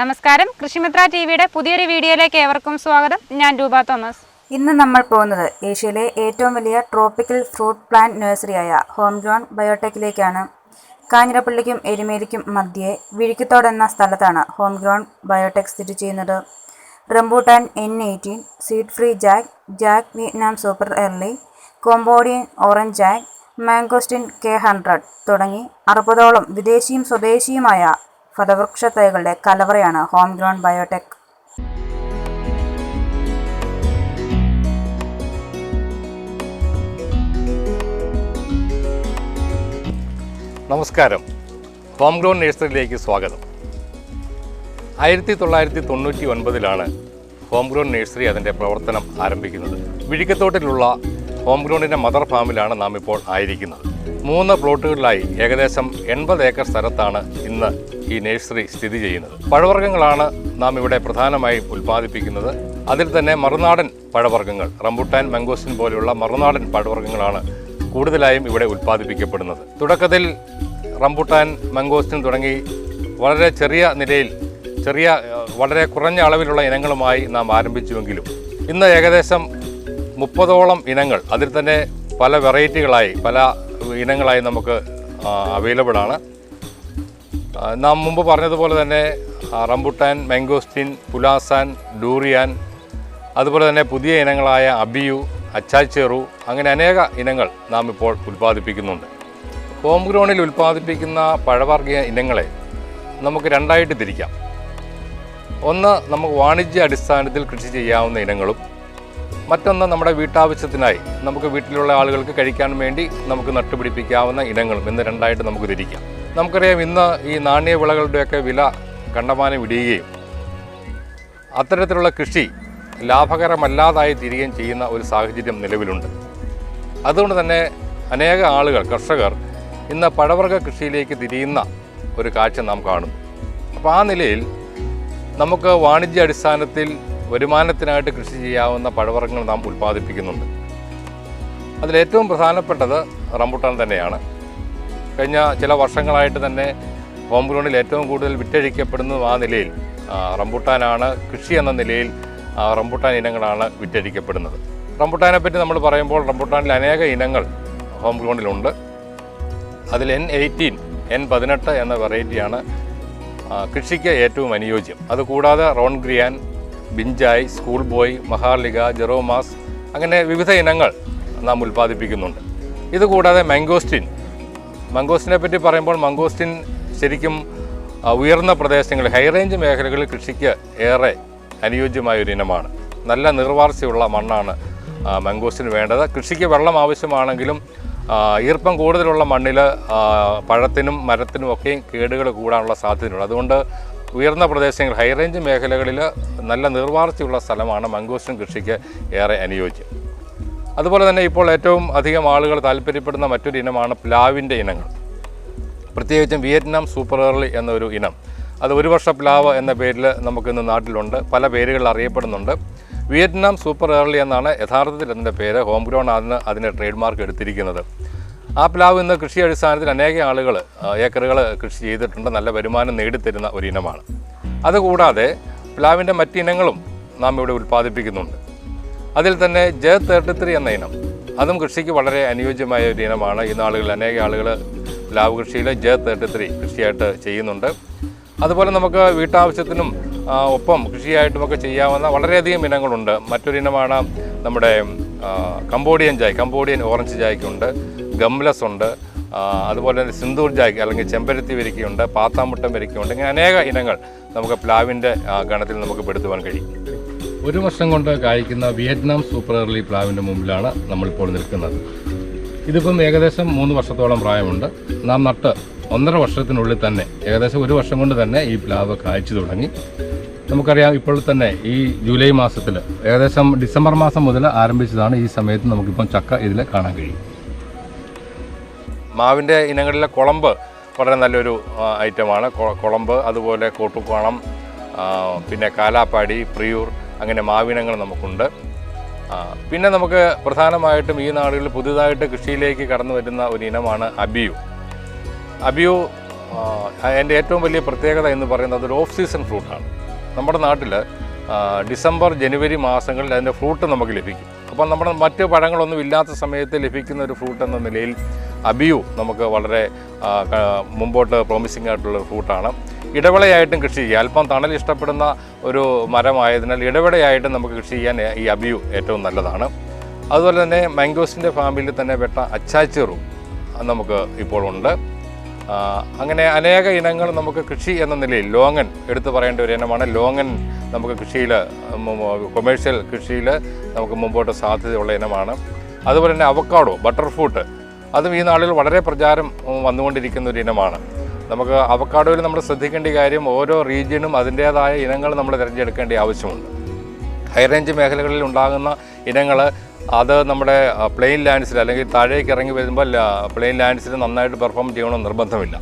നമസ്കാരം, കൃഷിമിത്ര ടിവിയുടെ പുതിയൊരു വീഡിയോയിലേക്ക് ഏവർക്കും സ്വാഗതം. ഞാൻ രൂപ തോമസ്. ഇന്ന് നമ്മൾ പോകുന്നത് ഏഷ്യയിലെ ഏറ്റവും വലിയ ട്രോപ്പിക്കൽ ഫ്രൂട്ട് പ്ലാന്റ് നഴ്സറിയായ ഹോം ഗ്രോൺ ബയോടെക്കിലേക്കാണ്. കാഞ്ഞിരപ്പള്ളിക്കും എരുമേലിക്കും മധ്യേ വിഴിക്കത്തോട് എന്ന സ്ഥലത്താണ് ഹോം ഗ്രോൺ ബയോടെക് സ്ഥിതി ചെയ്യുന്നത്. Rambutan N18, seed free jack Vietnam super early, Cambodian orange jack, mangosteen K100 തുടങ്ങി 60ഓളം വിദേശിയും സ്വദേശിയുമായ ഫലവൃക്ഷ തൈകളുടെ കലവറയാണ് ഹോം ഗ്രോൺ ബയോടെക്. നമസ്കാരം, ഹോം ഗ്രോൺ നഴ്സറിയിലേക്ക് സ്വാഗതം. 1999 ഹോം ഗ്രോൺ നഴ്സറി അതിൻ്റെ പ്രവർത്തനം ആരംഭിക്കുന്നത്. വിഴിക്കത്തോട്ടിലുള്ള ഹോം ഗ്രോണിൻ്റെ മദർ ഫാമിലാണ് നാം ഇപ്പോൾ ആയിരിക്കുന്നത്. 3 പ്ലോട്ടുകളിലായി ഏകദേശം 80 ഏക്കർ സ്ഥലത്താണ് ഇന്ന് ഈ നഴ്സറി സ്ഥിതി ചെയ്യുന്നത്. പഴവർഗ്ഗങ്ങളാണ് നാം ഇവിടെ പ്രധാനമായും ഉൽപ്പാദിപ്പിക്കുന്നത്. അതിൽ തന്നെ മറുനാടൻ പഴവർഗ്ഗങ്ങൾ, റംബൂട്ടാൻ, മാംഗോസ്റ്റിൻ പോലെയുള്ള മറുനാടൻ പഴവർഗ്ഗങ്ങളാണ് കൂടുതലായും ഇവിടെ ഉൽപ്പാദിപ്പിക്കപ്പെടുന്നത്. തുടക്കത്തിൽ റംബൂട്ടാൻ, മാംഗോസ്റ്റിൻ തുടങ്ങി വളരെ ചെറിയ നിലയിൽ വളരെ കുറഞ്ഞ അളവിലുള്ള ഇനങ്ങളുമായി നാം ആരംഭിച്ചുവെങ്കിലും ഇന്ന് ഏകദേശം 30ഓളം ഇനങ്ങൾ, അതിൽ തന്നെ പല വെറൈറ്റികളായി, പല ഇനങ്ങളായി നമുക്ക് അവൈലബിൾ ആണ്. നാം മുമ്പ് പറഞ്ഞതുപോലെ തന്നെ റംബൂട്ടാൻ, മാംഗോസ്റ്റിൻ, പുലാസാൻ, ഡൂറിയാൻ, അതുപോലെ തന്നെ പുതിയ ഇനങ്ങളായ അബിയു, അച്ചാച്ചേറു, അങ്ങനെ അനേക ഇനങ്ങൾ നാം ഇപ്പോൾ ഉൽപ്പാദിപ്പിക്കുന്നുണ്ട്. ഹോം ഗ്രോണിൽ ഉൽപ്പാദിപ്പിക്കുന്ന പഴവർഗ്ഗ ഇനങ്ങളെ നമുക്ക് രണ്ടായിട്ട് തിരിക്കാം. ഒന്ന്, നമുക്ക് വാണിജ്യ അടിസ്ഥാനത്തിൽ കൃഷി ചെയ്യാവുന്ന ഇനങ്ങളും, മറ്റൊന്ന് നമ്മുടെ വീട്ടാവശ്യത്തിനായി നമുക്ക് വീട്ടിലുള്ള ആളുകൾക്ക് കഴിക്കാൻ വേണ്ടി നമുക്ക് നട്ടുപിടിപ്പിക്കാവുന്ന ഇനങ്ങളും എന്ന് രണ്ടായിട്ട് നമുക്ക് തിരിക്കാം. നമുക്കറിയാം, ഇന്ന് ഈ നാണ്യവിളകളുടെയൊക്കെ വില കണ്ടമാനം ഇടിയുകയും അത്തരത്തിലുള്ള കൃഷി ലാഭകരമല്ലാതായി തീരുകയും ചെയ്യുന്ന ഒരു സാഹചര്യം നിലവിലുണ്ട്. അതുകൊണ്ട് തന്നെ അനേക ആളുകൾ, കർഷകർ ഇന്ന് പഴവർഗ്ഗ കൃഷിയിലേക്ക് തിരിയുന്ന ഒരു കാഴ്ച നാം കാണുന്നു. അപ്പോൾ ആ നിലയിൽ നമുക്ക് വാണിജ്യ അടിസ്ഥാനത്തിൽ വരുമാനത്തിനായിട്ട് കൃഷി ചെയ്യാവുന്ന പഴവർഗ്ഗങ്ങൾ നാം ഉൽപ്പാദിപ്പിക്കുന്നുണ്ട്. അതിലേറ്റവും പ്രധാനപ്പെട്ടത് റംബൂട്ടാൻ തന്നെയാണ്. കഴിഞ്ഞ ചില വർഷങ്ങളായിട്ട് തന്നെ ഹോം ഗ്രോണിൽ ഏറ്റവും കൂടുതൽ വിറ്റഴിക്കപ്പെടുന്നതും ആ നിലയിൽ റംബൂട്ടാനാണ്. കൃഷി എന്ന നിലയിൽ റംബൂട്ടാൻ ഇനങ്ങളാണ് വിറ്റഴിക്കപ്പെടുന്നത്. റംബൂട്ടാനെ പറ്റി നമ്മൾ പറയുമ്പോൾ റംബൂട്ടാനിൽ അനേക ഇനങ്ങൾ ഹോം ഗ്രോണിലുണ്ട്. അതിൽ N18, N18 എന്ന വെറൈറ്റിയാണ് കൃഷിക്ക് ഏറ്റവും അനുയോജ്യം. അതുകൂടാതെ റോൺഗ്രിയാൻ, ബിഞ്ചായ്, സ്കൂൾ ബോയ്, മഹാർലിക, ജെറോമാസ്, അങ്ങനെ വിവിധ ഇനങ്ങൾ നാം ഉൽപ്പാദിപ്പിക്കുന്നുണ്ട്. ഇതുകൂടാതെ മംഗോസ്റ്റിനെ പറ്റി പറയുമ്പോൾ മംഗോസ്റ്റിൻ ശരിക്കും ഉയർന്ന പ്രദേശങ്ങളിൽ, ഹൈ റേഞ്ച് മേഖലകളിൽ കൃഷിക്ക് ഏറെ അനുയോജ്യമായൊരു ഇനമാണ്. നല്ല നീർവാർച്ചയുള്ള മണ്ണാണ് മംഗോസ്റ്റിന് വേണ്ടത്. കൃഷിക്ക് വെള്ളം ആവശ്യമാണെങ്കിലും ഈർപ്പം കൂടുതലുള്ള മണ്ണിൽ പഴത്തിനും മരത്തിനും ഒക്കെ കേടുകൾ കൂടാനുള്ള സാധ്യതയുണ്ട്. അതുകൊണ്ട് ഉയർന്ന പ്രദേശങ്ങൾ, ഹൈ റേഞ്ച് മേഖലകളിൽ നല്ല നീർവാർച്ചയുള്ള സ്ഥലമാണ് മംഗോസ്റ്റിൻ കൃഷിക്ക് ഏറെ അനുയോജ്യം. അതുപോലെ തന്നെ ഇപ്പോൾ ഏറ്റവും അധികം ആളുകൾ താല്പര്യപ്പെടുന്ന മറ്റൊരു ഇനമാണ് പ്ലാവിൻ്റെ ഇനങ്ങൾ. പ്രത്യേകിച്ചും വിയറ്റ്നാം സൂപ്പർ എർലി എന്നൊരു ഇനം. അത് ഒരു വർഷ പ്ലാവ് എന്ന പേരിൽ നമുക്കിന്ന് നാട്ടിലുണ്ട്, പല പേരുകളിൽ അറിയപ്പെടുന്നുണ്ട്. വിയറ്റ്നാം സൂപ്പർ എർലി എന്നാണ് യഥാർത്ഥത്തിൽ അതിൻ്റെ പേര്. ഹോം ഗ്രോൺ ആണ് അതിൻ്റെ ട്രേഡ് മാർക്ക് എടുത്തിരിക്കുന്നത്. ആ പ്ലാവ് ഇന്ന് കൃഷി അടിസ്ഥാനത്തിൽ അനേക ആളുകൾ ഏക്കറുകൾ കൃഷി ചെയ്തിട്ടുണ്ട്, നല്ല വരുമാനം നേടിത്തരുന്ന ഒരു ഇനമാണ്. അതുകൂടാതെ പ്ലാവിൻ്റെ മറ്റിനങ്ങളും നാം ഇവിടെ ഉൽപ്പാദിപ്പിക്കുന്നുണ്ട്. അതിൽ തന്നെ J33 എന്ന ഇനം, അതും കൃഷിക്ക് വളരെ അനുയോജ്യമായ ഒരു ഇനമാണ്. ഈ നാളുകളിൽ അനേക ആളുകൾ പ്ലാവ് കൃഷിയിൽ J33 കൃഷിയായിട്ട് ചെയ്യുന്നുണ്ട്. അതുപോലെ നമുക്ക് വീട്ടാവശ്യത്തിനും ഒപ്പം കൃഷിയായിട്ടുമൊക്കെ ചെയ്യാവുന്ന വളരെയധികം ഇനങ്ങളുണ്ട്. മറ്റൊരു ഇനമാണ് നമ്മുടെ കമ്പോഡിയൻ ഓറഞ്ച് ജായ്ക്കുണ്ട്, ഗംലസ് ഉണ്ട്, അതുപോലെ തന്നെ സിന്ദൂർ ജായ്ക്ക് അല്ലെങ്കിൽ ചെമ്പരത്തി വരിക്കയുണ്ട്, പാത്താമുട്ടം വരിക്കയുണ്ട്. ഇങ്ങനെ അനേക ഇനങ്ങൾ നമുക്ക് പ്ലാവിൻ്റെ ഗണത്തിൽ നമുക്ക് പെടുത്തുവാൻ കഴിയും. ഒരു വർഷം കൊണ്ട് കായ്ക്കുന്ന വിയറ്റ്നാം സൂപ്പർ എർലി പ്ലാവിൻ്റെ മുമ്പിലാണ് നമ്മളിപ്പോൾ നിൽക്കുന്നത്. ഇതിപ്പം ഏകദേശം 3 വർഷത്തോളം പ്രായമുണ്ട്. നാം നട്ട് 1.5 വർഷത്തിനുള്ളിൽ തന്നെ, ഏകദേശം 1 വർഷം കൊണ്ട് തന്നെ ഈ പ്ലാവ് കായ്ച്ചു തുടങ്ങി. നമുക്കറിയാം, ഇപ്പോൾ തന്നെ ഈ ജൂലൈ മാസത്തിൽ, ഏകദേശം ഡിസംബർ മാസം മുതൽ ആരംഭിച്ചതാണ്. ഈ സമയത്ത് നമുക്കിപ്പം ചക്ക ഇതിൽ കാണാൻ കഴിയും. മാവിൻ്റെ ഇനങ്ങളിലെ കുളമ്പ് വളരെ നല്ലൊരു ഐറ്റമാണ്. കുളമ്പ്, അതുപോലെ കോട്ടുകോണം, പിന്നെ കാലാപ്പാടി, പ്രിയൂർ, അങ്ങനെ മാവിനങ്ങൾ നമുക്കുണ്ട്. പിന്നെ നമുക്ക് പ്രധാനമായിട്ടും ഈ നാടുകളിൽ പുതുതായിട്ട് കൃഷിയിലേക്ക് കടന്നു വരുന്ന ഒരു ഇനമാണ് അബിയു. അതിൻ്റെ ഏറ്റവും വലിയ പ്രത്യേകത എന്ന് പറയുന്നത് ഒരു ഓഫ് സീസൺ ഫ്രൂട്ടാണ്. നമ്മുടെ നാട്ടിൽ ഡിസംബർ ജനുവരി മാസങ്ങളിൽ അതിൻ്റെ ഫ്രൂട്ട് നമുക്ക് ലഭിക്കും. അപ്പം നമ്മുടെ മറ്റ് പഴങ്ങളൊന്നും ഇല്ലാത്ത സമയത്ത് ലഭിക്കുന്ന ഒരു ഫ്രൂട്ട് എന്ന നിലയിൽ അബിയു നമുക്ക് വളരെ മുമ്പോട്ട് പ്രോമിസിംഗ് ആയിട്ടുള്ള ഫ്രൂട്ടാണ്. ഇടവിളയായിട്ടും കൃഷി ചെയ്യുക. അല്പം തണൽ ഇഷ്ടപ്പെടുന്ന ഒരു മരമായതിനാൽ ഇടവിളയായിട്ടും നമുക്ക് കൃഷി ചെയ്യാൻ ഈ അബിയു ഏറ്റവും നല്ലതാണ്. അതുപോലെ തന്നെ മാംഗോസിൻ്റെ ഫാമിലിയിൽ തന്നെ പെട്ട അച്ചാച്ചെറും നമുക്ക് ഇപ്പോൾ ഉണ്ട്. അങ്ങനെ അനേക ഇനങ്ങൾ നമുക്ക് കൃഷി എന്ന നിലയിൽ ലോങ്ങൻ എടുത്തു പറയേണ്ട ഒരു ഇനമാണ്. ലോങ്ങൻ നമുക്ക് കൃഷിയിൽ കൊമേഴ്ഷ്യൽ കൃഷിയിൽ നമുക്ക് മുമ്പോട്ട് സാധ്യതയുള്ള ഇനമാണ്. അതുപോലെ തന്നെ അവക്കാഡോ, ബട്ടർ ഫ്രൂട്ട്, അതും ഈ നാളിൽ വളരെ പ്രചാരം വന്നുകൊണ്ടിരിക്കുന്ന ഒരു ഇനമാണ്. നമുക്ക് അവക്കാഡോയിൽ നമ്മൾ ശ്രദ്ധിക്കേണ്ട കാര്യം ഓരോ റീജിയനും അതിൻ്റേതായ ഇനങ്ങൾ നമ്മൾ തിരഞ്ഞെടുക്കേണ്ട ആവശ്യമുണ്ട്. ഹൈ റേഞ്ച് മേഖലകളിൽ ഉണ്ടാകുന്ന ഇനങ്ങൾ അത് നമ്മുടെ പ്ലെയിൻ ലാൻഡ്സിൽ അല്ലെങ്കിൽ താഴേക്ക് ഇറങ്ങി വരുമ്പോൾ പ്ലെയിൻ ലാൻഡ്സിൽ നന്നായിട്ട് പെർഫോം ചെയ്യണമെന്ന് നിർബന്ധമില്ല.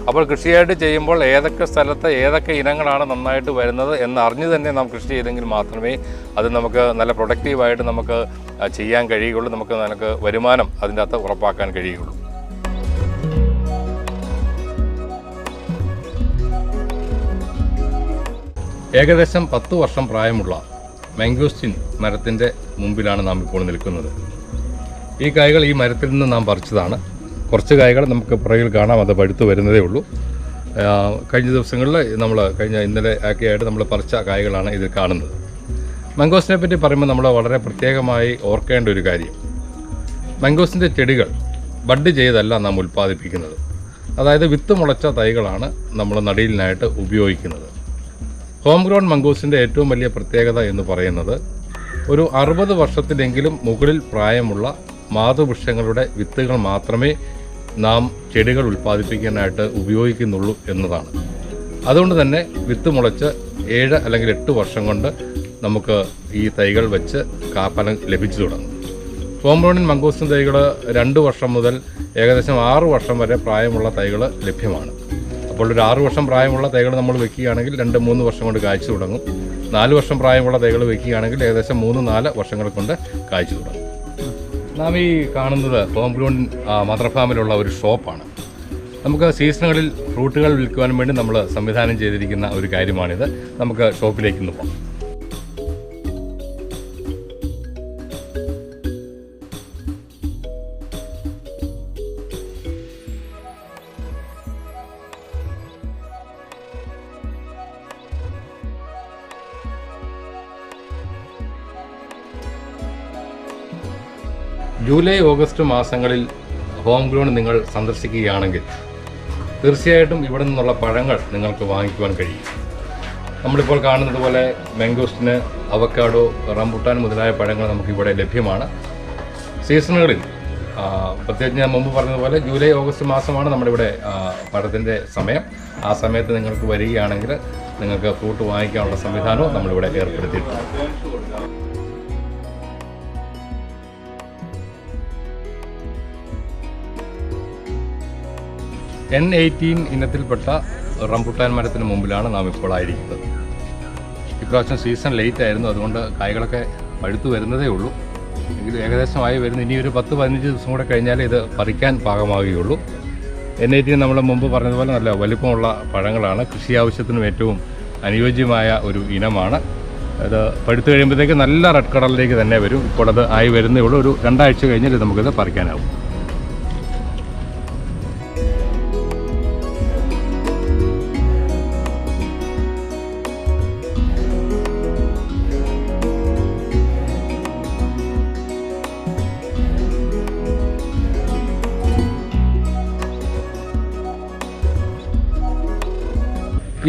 അപ്പോൾ കൃഷിയായിട്ട് ചെയ്യുമ്പോൾ ഏതൊക്കെ സ്ഥലത്ത് ഏതൊക്കെ ഇനങ്ങളാണ് നന്നായിട്ട് വരുന്നത് എന്നറിഞ്ഞ് തന്നെ നാം കൃഷി ചെയ്തെങ്കിൽ മാത്രമേ അത് നമുക്ക് നല്ല പ്രൊഡക്റ്റീവായിട്ട് നമുക്ക് ചെയ്യാൻ കഴിയുകയുള്ളൂ. നമുക്ക് വരുമാനം അതിൻ്റെ അകത്ത് ഉറപ്പാക്കാൻ കഴിയുകയുള്ളൂ. ഏകദേശം 10 വർഷം പ്രായമുള്ള മാംഗോസ്റ്റിൻ മരത്തിൻ്റെ മുമ്പിലാണ് നാം ഇപ്പോൾ നിൽക്കുന്നത്. ഈ കായ്കൾ ഈ മരത്തിൽ നിന്ന് നാം പറിച്ചതാണ്. കുറച്ച് കായ്കൾ നമുക്ക് പുറകിൽ കാണാം, അത് പഴുത്ത് വരുന്നതേ ഉള്ളൂ. കഴിഞ്ഞ ദിവസങ്ങളിൽ ഇന്നലെ ഒക്കെയായിട്ട് നമ്മൾ പറിച്ച കായ്കളാണ് ഇതിൽ കാണുന്നത്. മാംഗോസിനെ പറ്റി പറയുമ്പോൾ നമ്മൾ വളരെ പ്രത്യേകമായി ഓർക്കേണ്ട ഒരു കാര്യം, മാംഗോസിൻ്റെ ചെടികൾ ബഡ് ചെയ്തല്ല നാം ഉൽപ്പാദിപ്പിക്കുന്നത്. അതായത് വിത്ത് മുളച്ച തൈകളാണ് നമ്മൾ നടീലിനായിട്ട് ഉപയോഗിക്കുന്നത്. ഹോം ഗ്രോൺ മംഗോസിൻ്റെ ഏറ്റവും വലിയ പ്രത്യേകത എന്ന് പറയുന്നത് ഒരു 60 വർഷത്തിലെങ്കിലും മുകളിൽ പ്രായമുള്ള മാതൃവൃക്ഷങ്ങളുടെ വിത്തുകൾ മാത്രമേ നാം ചെടികൾ ഉൽപ്പാദിപ്പിക്കാനായിട്ട് ഉപയോഗിക്കുന്നുള്ളൂ എന്നതാണ്. അതുകൊണ്ട് തന്നെ വിത്ത് മുളച്ച് 7 അല്ലെങ്കിൽ 8 വർഷം കൊണ്ട് നമുക്ക് ഈ തൈകൾ വെച്ച് കാഫലം ലഭിച്ചു തുടങ്ങും. ഹോം ഗ്രോൺ മംഗോസിൻ തൈകൾ 2 വർഷം മുതൽ ഏകദേശം 6 വർഷം വരെ പ്രായമുള്ള തൈകൾ ലഭ്യമാണ്. അപ്പോൾ ഒരു 6 വർഷം പ്രായമുള്ള തൈകൾ നമ്മൾ വെക്കുകയാണെങ്കിൽ 2-3 വർഷം കൊണ്ട് കായ്ച്ചു തുടങ്ങും. 4 വർഷം പ്രായമുള്ള തൈകൾ വെക്കുകയാണെങ്കിൽ ഏകദേശം 3-4 വർഷങ്ങൾ കൊണ്ട് കായ്ച്ചു തുടങ്ങും. നാം ഈ കാണുന്നത് ഹോം ഗ്രോൺ മദർ ഫാമിലുള്ള ഒരു ഷോപ്പാണ്. നമുക്ക് സീസണുകളിൽ ഫ്രൂട്ടുകൾ വിൽക്കുവാൻ വേണ്ടി നമ്മൾ സംവിധാനം ചെയ്തിരിക്കുന്ന ഒരു കാര്യമാണിത്. നമുക്ക് ഷോപ്പിലേക്ക് ഒന്ന് പോകാം. ജൂലൈ ഓഗസ്റ്റ് മാസങ്ങളിൽ ഹോം ഗ്രോൺ നിങ്ങൾ സന്ദർശിക്കുകയാണെങ്കിൽ തീർച്ചയായിട്ടും ഇവിടെ നിന്നുള്ള പഴങ്ങൾ നിങ്ങൾക്ക് വാങ്ങിക്കുവാൻ കഴിയും. നമ്മളിപ്പോൾ കാണുന്നത് പോലെ മാംഗോസ്റ്റിന്, അവക്കാഡോ, റംബുട്ടാൻ മുതലായ പഴങ്ങൾ നമുക്കിവിടെ ലഭ്യമാണ്. സീസണുകളിൽ പ്രത്യേകിച്ച് ഞാൻ മുമ്പ് പറഞ്ഞതുപോലെ ജൂലൈ ഓഗസ്റ്റ് മാസമാണ് നമ്മളിവിടെ പഴത്തിൻ്റെ സമയം. ആ സമയത്ത് നിങ്ങൾക്ക് വരികയാണെങ്കിൽ നിങ്ങൾക്ക് ഫ്രൂട്ട് വാങ്ങിക്കാനുള്ള സംവിധാനവും നമ്മളിവിടെ ഏർപ്പെടുത്തിയിട്ടുണ്ട്. N18 ഇനത്തിൽപ്പെട്ട റംബുട്ടാൻ മരത്തിന് മുമ്പിലാണ് നാം ഇപ്പോൾ ആയിരിക്കുന്നത്. ഇപ്രാവശ്യം സീസൺ ലേറ്റ് ആയിരുന്നു, അതുകൊണ്ട് കായ്കളൊക്കെ പഴുത്തു വരുന്നതേ ഉള്ളൂ. എങ്കിലും ഏകദേശമായി വരുന്നു. ഇനി ഒരു 10-15 ദിവസം കൂടെ കഴിഞ്ഞാലേ ഇത് പറിക്കാൻ പാകമാകുകയുള്ളൂ. N18 നമ്മൾ മുമ്പ് പറഞ്ഞതുപോലെ നല്ല വലിപ്പമുള്ള പഴങ്ങളാണ്. കൃഷി ആവശ്യത്തിനും ഏറ്റവും അനുയോജ്യമായ ഒരു ഇനമാണ്. അത് പഴുത്ത് കഴിയുമ്പോഴത്തേക്ക് നല്ല റെഡ് കളറിലേക്ക് തന്നെ വരും. ഇപ്പോൾ അത് ആയി വരുന്നേ ഉള്ളൂ. ഒരു 2 ആഴ്ച കഴിഞ്ഞാൽ നമുക്കിത് പറിക്കാനാവും.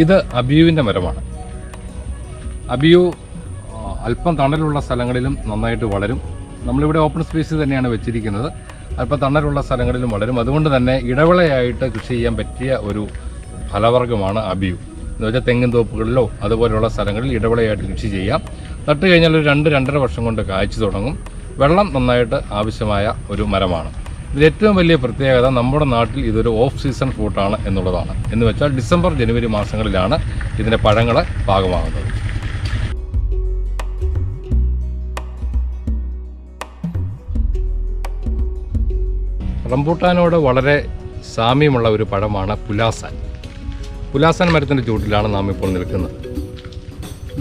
ഇത് അബിയുവിൻ്റെ മരമാണ്. അബിയു അല്പം തണലുള്ള സ്ഥലങ്ങളിലും നന്നായിട്ട് വളരും. നമ്മളിവിടെ ഓപ്പൺ സ്പേസിൽ തന്നെയാണ് വെച്ചിരിക്കുന്നത്. അല്പം തണലുള്ള സ്ഥലങ്ങളിലും വളരും. അതുകൊണ്ട് തന്നെ ഇടവിളയായിട്ട് കൃഷി ചെയ്യാൻ പറ്റിയ ഒരു ഫലവർഗ്ഗമാണ് അബിയു. എന്ന് വെച്ചാൽ തെങ്ങിൻ തോപ്പുകളിലോ അതുപോലെയുള്ള സ്ഥലങ്ങളിൽ ഇടവിളയായിട്ട് കൃഷി ചെയ്യാം. നട്ട് കഴിഞ്ഞാൽ ഒരു 2-2.5 വർഷം കൊണ്ട് കായ്ച്ചു തുടങ്ങും. വെള്ളം നന്നായിട്ട് ആവശ്യമായ ഒരു മരമാണ്. ഇതിൽ ഏറ്റവും വലിയ പ്രത്യേകത നമ്മുടെ നാട്ടിൽ ഇതൊരു ഓഫ് സീസൺ ഫ്രൂട്ടാണ് എന്നുള്ളതാണ്. എന്ന് വെച്ചാൽ ഡിസംബർ ജനുവരി മാസങ്ങളിലാണ് ഇതിൻ്റെ പഴങ്ങൾ പാകമാകുന്നത്. റംബൂട്ടാനോട് വളരെ സാമ്യമുള്ള ഒരു പഴമാണ് പുലാസാൻ. പുലാസാൻ മരത്തിൻ്റെ ചുവട്ടിലാണ് നാം ഇപ്പോൾ നിൽക്കുന്നത്.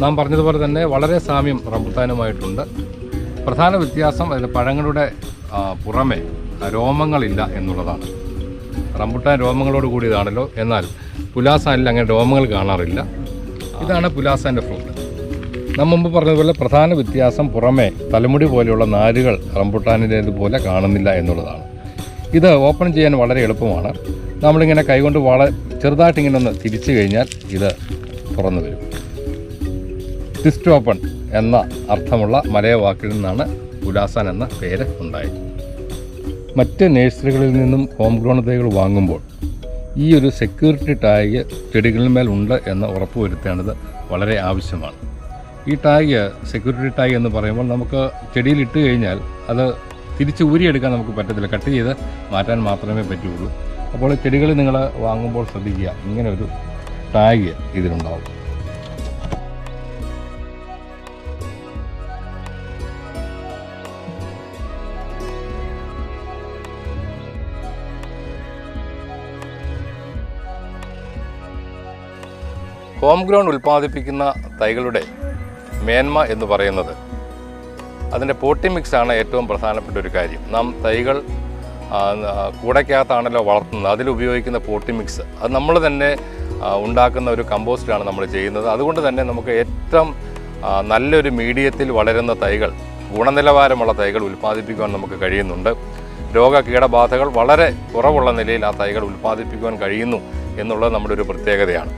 നാം പറഞ്ഞതുപോലെ തന്നെ വളരെ സാമ്യം റംബുട്ടാനുമായിട്ടുണ്ട്. പ്രധാന വ്യത്യാസം അതിൻ്റെ പഴങ്ങളുടെ പുറമെ രോമങ്ങളില്ല എന്നുള്ളതാണ്. റംബുട്ടാൻ രോമങ്ങളോട് കൂടിയതാണല്ലോ, എന്നാൽ പുലാസാനിൽ അങ്ങനെ രോമങ്ങൾ കാണാറില്ല. ഇതാണ് പുലാസാൻ്റെ ഫ്രൂട്ട്. നാം മുമ്പ് പറഞ്ഞതുപോലെ പ്രധാന വ്യത്യാസം പുറമെ തലമുടി പോലെയുള്ള നാരുകൾ റംബുട്ടാനിൻ്റേതുപോലെ കാണുന്നില്ല എന്നുള്ളതാണ്. ഇത് ഓപ്പൺ ചെയ്യാൻ വളരെ എളുപ്പമാണ്. നമ്മളിങ്ങനെ കൈകൊണ്ട് ചെറുതായിട്ടിങ്ങനെ ഒന്ന് തിരിച്ചു കഴിഞ്ഞാൽ ഇത് തുറന്നു വരും. ട്വിസ്റ്റ് ഓപ്പൺ എന്ന അർത്ഥമുള്ള മലയ വാക്കിൽ നിന്നാണ് പുലാസാൻ എന്ന പേര് ഉണ്ടായത്. മറ്റ് നഴ്സറികളിൽ നിന്നും ഹോം ഗ്രോൺ തൈകൾ വാങ്ങുമ്പോൾ ഈ ഒരു സെക്യൂരിറ്റി ടാഗ് ചെടികളിന്മേൽ ഉണ്ട് എന്ന് ഉറപ്പുവരുത്തേണ്ടത് വളരെ ആവശ്യമാണ്. ഈ ടാഗ് സെക്യൂരിറ്റി ടാഗ് എന്ന് പറയുമ്പോൾ നമുക്ക് ചെടിയിൽ ഇട്ട് കഴിഞ്ഞാൽ അത് തിരിച്ച് ഊരിയെടുക്കാൻ നമുക്ക് പറ്റത്തില്ല, കട്ട് ചെയ്ത് മാറ്റാൻ മാത്രമേ പറ്റുള്ളൂ. അപ്പോൾ ചെടികൾ നിങ്ങൾ വാങ്ങുമ്പോൾ ശ്രദ്ധിക്കുക, ഇങ്ങനെ ഒരു ടാഗ് ഇതിലുണ്ടാവും. ഹോം ഗ്രൗണ്ട് ഉൽപ്പാദിപ്പിക്കുന്ന തൈകളുടെ മേന്മ എന്ന് പറയുന്നത് അതിൻ്റെ പോട്ടി മിക്സാണ് ഏറ്റവും പ്രധാനപ്പെട്ട ഒരു കാര്യം. നാം തൈകൾ കൂടയ്ക്കകത്താണല്ലോ വളർത്തുന്നത്, അതിലുപയോഗിക്കുന്ന പോട്ടി മിക്സ് അത് നമ്മൾ തന്നെ ഉണ്ടാക്കുന്ന ഒരു കമ്പോസ്റ്റാണ് നമ്മൾ ചെയ്യുന്നത്. അതുകൊണ്ട് തന്നെ നമുക്ക് ഏറ്റവും നല്ലൊരു മീഡിയത്തിൽ വളരുന്ന തൈകൾ, ഗുണനിലവാരമുള്ള തൈകൾ ഉൽപ്പാദിപ്പിക്കുവാൻ നമുക്ക് കഴിയുന്നുണ്ട്. രോഗകീടബാധകൾ വളരെ കുറവുള്ള നിലയിൽ ആ തൈകൾ ഉൽപ്പാദിപ്പിക്കുവാൻ കഴിയുന്നു എന്നുള്ളത് നമ്മുടെ ഒരു പ്രത്യേകതയാണ്.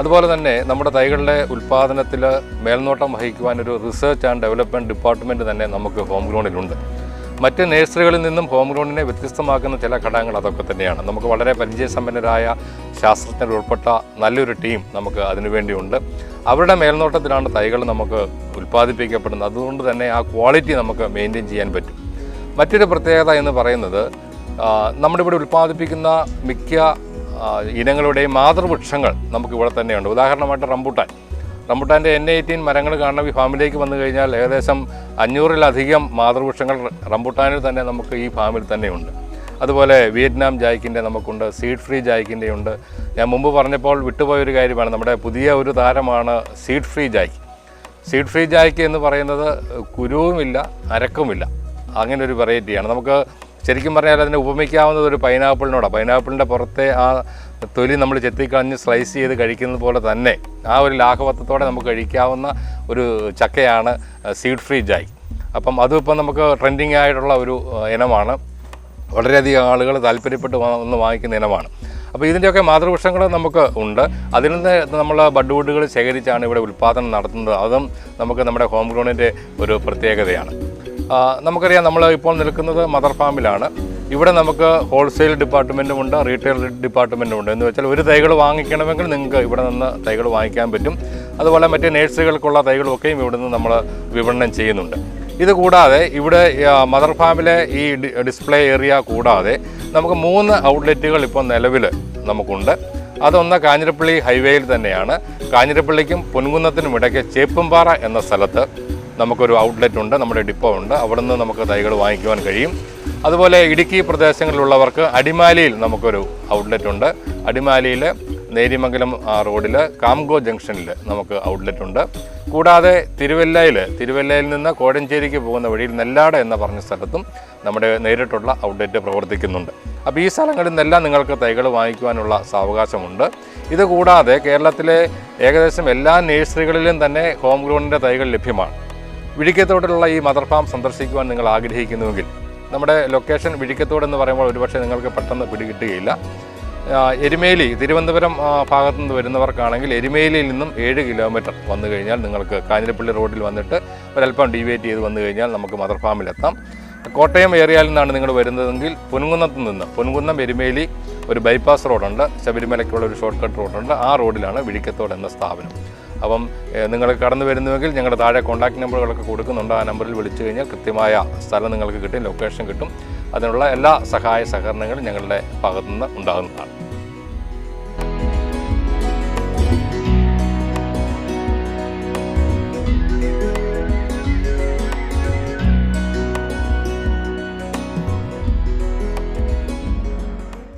അതുപോലെ തന്നെ നമ്മുടെ തൈകളുടെ ഉൽപ്പാദനത്തിൽ മേൽനോട്ടം വഹിക്കുവാൻ ഒരു റിസർച്ച് ആൻഡ് ഡെവലപ്മെൻറ്റ് ഡിപ്പാർട്ട്മെൻറ്റ് തന്നെ നമുക്ക് ഹോം ഗ്രൗണ്ടിലുണ്ട്. മറ്റ് നഴ്സറികളിൽ നിന്നും ഹോം ഗ്രൗണ്ടിനെ വ്യത്യസ്തമാക്കുന്ന ചില ഘടകങ്ങൾ അതൊക്കെ തന്നെയാണ്. നമുക്ക് വളരെ പരിചയസമ്പന്നരായ ശാസ്ത്രജ്ഞർ ഉൾപ്പെട്ട നല്ലൊരു ടീം നമുക്ക് അതിനുവേണ്ടിയുണ്ട്. അവരുടെ മേൽനോട്ടത്തിലാണ് തൈകൾ നമുക്ക് ഉൽപ്പാദിപ്പിക്കപ്പെടുന്നത്. അതുകൊണ്ട് തന്നെ ആ ക്വാളിറ്റി നമുക്ക് മെയിൻറ്റെയിൻ ചെയ്യാൻ പറ്റും. മറ്റൊരു പ്രത്യേകത എന്ന് പറയുന്നത് നമ്മുടെ ഇവിടെ ഉൽപ്പാദിപ്പിക്കുന്ന മിക്ക ഇനങ്ങളുടെയും മാതൃവൃക്ഷങ്ങൾ നമുക്കിവിടെ തന്നെയുണ്ട്. ഉദാഹരണമായിട്ട് റംബുട്ടാൻ്റെ N18 മരങ്ങൾ കാണുന്ന ഈ ഫാമിലേക്ക് വന്നു കഴിഞ്ഞാൽ ഏകദേശം 500-ലധികം മാതൃവൃക്ഷങ്ങൾ റംബുട്ടാനിൽ തന്നെ നമുക്ക് ഈ ഫാമിൽ തന്നെയുണ്ട്. അതുപോലെ വിയറ്റ്നാം ജായ്ക്കിൻ്റെ നമുക്കുണ്ട്, സീഡ് ഫ്രീ ജായ്ക്കിൻ്റെ ഉണ്ട്. ഞാൻ മുമ്പ് പറഞ്ഞപ്പോൾ വിട്ടുപോയൊരു കാര്യമാണ്, നമ്മുടെ പുതിയ ഒരു താരമാണ് സീഡ് ഫ്രീ ജായ്ക്ക്. സീഡ് ഫ്രീ ജായ്ക്ക് എന്ന് പറയുന്നത് കുരുവുമില്ല അരക്കുമില്ല, അങ്ങനെ ഒരു വെറൈറ്റിയാണ്. നമുക്ക് ശരിക്കും പറഞ്ഞാൽ അതിനെ ഉപമിക്കാവുന്നത് ഒരു പൈനാപ്പിളിനോടാണ്. പൈനാപ്പിളിൻ്റെ പുറത്തെ ആ തൊലി നമ്മൾ ചെത്തിക്കളഞ്ഞ് സ്ലൈസ് ചെയ്ത് കഴിക്കുന്നത് പോലെ തന്നെ ആ ഒരു ലാഘവത്വത്തോടെ നമുക്ക് കഴിക്കാവുന്ന ഒരു ചക്കയാണ് സീഡ് ഫ്രീ ജായ്. അപ്പം അതിപ്പം നമുക്ക് ട്രെൻഡിങ് ആയിട്ടുള്ള ഒരു ഇനമാണ്. വളരെയധികം ആളുകൾ താല്പര്യപ്പെട്ട് ഒന്ന് വാങ്ങിക്കുന്ന ഇനമാണ്. അപ്പോൾ ഇതിൻ്റെയൊക്കെ മാതൃവൃക്ഷങ്ങൾ നമുക്ക് ഉണ്ട്. അതിൽ നിന്ന് നമ്മൾ ബഡ്വുഡുകൾ ശേഖരിച്ചാണ് ഇവിടെ ഉൽപ്പാദനം നടത്തുന്നത്. അതും നമുക്ക് നമ്മുടെ ഹോം ഗ്രൗണ്ടിൻ്റെ ഒരു പ്രത്യേകതയാണ്. നമുക്കറിയാം, നമ്മൾ ഇപ്പോൾ നിൽക്കുന്നത് മദർ ഫാമിലാണ്. ഇവിടെ നമുക്ക് ഹോൾസെയിൽ ഡിപ്പാർട്ട്മെൻറ്റും ഉണ്ട്, റീറ്റെയിൽ ഡിപ്പാർട്ട്മെൻറ്റും ഉണ്ട്. എന്ന് വെച്ചാൽ ഒരു തൈകൾ വാങ്ങിക്കണമെങ്കിൽ നിങ്ങൾക്ക് ഇവിടെ നിന്ന് തൈകൾ വാങ്ങിക്കാൻ പറ്റും. അതുപോലെ മറ്റ് നഴ്സറികൾക്കുള്ള തൈകളുമൊക്കെയും ഇവിടെ നിന്ന് നമ്മൾ വിപണനം ചെയ്യുന്നുണ്ട്. ഇത് കൂടാതെ ഇവിടെ മദർ ഫാമിലെ ഈ ഡിസ്പ്ലേ ഏരിയ കൂടാതെ നമുക്ക് 3 ഔട്ട്ലെറ്റുകൾ ഇപ്പോൾ നിലവിൽ നമുക്കുണ്ട്. അതൊന്ന് കാഞ്ഞിരപ്പള്ളി ഹൈവേയിൽ തന്നെയാണ്. കാഞ്ഞിരപ്പള്ളിക്കും പൊൻകുന്നത്തിനും ഇടയ്ക്ക് ചേപ്പുംപാറ എന്ന സ്ഥലത്ത് നമുക്കൊരു ഔട്ട്ലെറ്റ് ഉണ്ട്, നമ്മുടെ ഡിപ്പോ ഉണ്ട്. അവിടെ നിന്ന് നമുക്ക് തൈകൾ വാങ്ങിക്കുവാൻ കഴിയും. അതുപോലെ ഇടുക്കി പ്രദേശങ്ങളിലുള്ളവർക്ക് അടിമാലിയിൽ നമുക്കൊരു ഔട്ട്ലെറ്റ് ഉണ്ട്. അടിമാലിയിൽ നേരിമംഗലം റോഡിൽ കാംഗോ ജംഗ്ഷനിൽ നമുക്ക് ഔട്ട്ലെറ്റ് ഉണ്ട്. കൂടാതെ തിരുവല്ലയിൽ നിന്ന് കോഴഞ്ചേരിക്ക് പോകുന്ന വഴിയിൽ നെല്ലാട് എന്ന് പറഞ്ഞ സ്ഥലത്തും നമ്മുടെ നേരിട്ടുള്ള ഔട്ട്ലെറ്റ് പ്രവർത്തിക്കുന്നുണ്ട്. അപ്പോൾ ഈ സ്ഥലങ്ങളിൽ നിന്നെല്ലാം നിങ്ങൾക്ക് തൈകൾ വാങ്ങിക്കുവാനുള്ള സാവകാശമുണ്ട്. ഇത് കൂടാതെ കേരളത്തിലെ ഏകദേശം എല്ലാ നഴ്സറികളിലും തന്നെ ഹോം ഗ്രൗണ്ടിൻ്റെ തൈകൾ ലഭ്യമാണ്. വിഴിക്കത്തോടുള്ള ഈ മദർ ഫാം സന്ദർശിക്കുവാൻ നിങ്ങൾ ആഗ്രഹിക്കുന്നുവെങ്കിൽ നമ്മുടെ ലൊക്കേഷൻ വിഴിക്കത്തോട് എന്ന് പറയുമ്പോൾ ഒരുപക്ഷെ നിങ്ങൾക്ക് പെട്ടെന്ന് പിടികിട്ടുകയില്ല. എരുമേലി, തിരുവനന്തപുരം ഭാഗത്തു നിന്ന് വരുന്നവർക്കാണെങ്കിൽ എരുമേലിയിൽ നിന്നും 7 കിലോമീറ്റർ വന്നു കഴിഞ്ഞാൽ നിങ്ങൾക്ക് കാഞ്ഞിരപ്പള്ളി റോഡിൽ വന്നിട്ട് ഒരല്പം ഡീവിയേറ്റ് ചെയ്ത് വന്നു കഴിഞ്ഞാൽ നമുക്ക് മദർ ഫാമിലെത്താം. കോട്ടയം ഏരിയയിൽ നിന്നാണ് നിങ്ങൾ വരുന്നതെങ്കിൽ പൊൻകുന്നം എരുമേലി ഒരു ബൈപ്പാസ് റോഡുണ്ട്, ശബരിമലയ്ക്കുള്ള ഒരു ഷോർട്ട് കട്ട് റോഡുണ്ട്. ആ റോഡിലാണ് വിഴിക്കത്തോട് എന്ന സ്ഥാപനം. അപ്പം നിങ്ങൾ കടന്നു വരുന്നുവെങ്കിൽ ഞങ്ങളുടെ താഴെ കോൺടാക്ട് നമ്പറുകളൊക്കെ കൊടുക്കുന്നുണ്ട്. ആ നമ്പറിൽ വിളിച്ചു കഴിഞ്ഞാൽ കൃത്യമായ സ്ഥലം നിങ്ങൾക്ക് കിട്ടും, ലൊക്കേഷൻ കിട്ടും. അതിനുള്ള എല്ലാ സഹായ സഹകരണങ്ങളും ഞങ്ങളുടെ ഭാഗത്തുനിന്ന് ഉണ്ടാകുന്നതാണ്.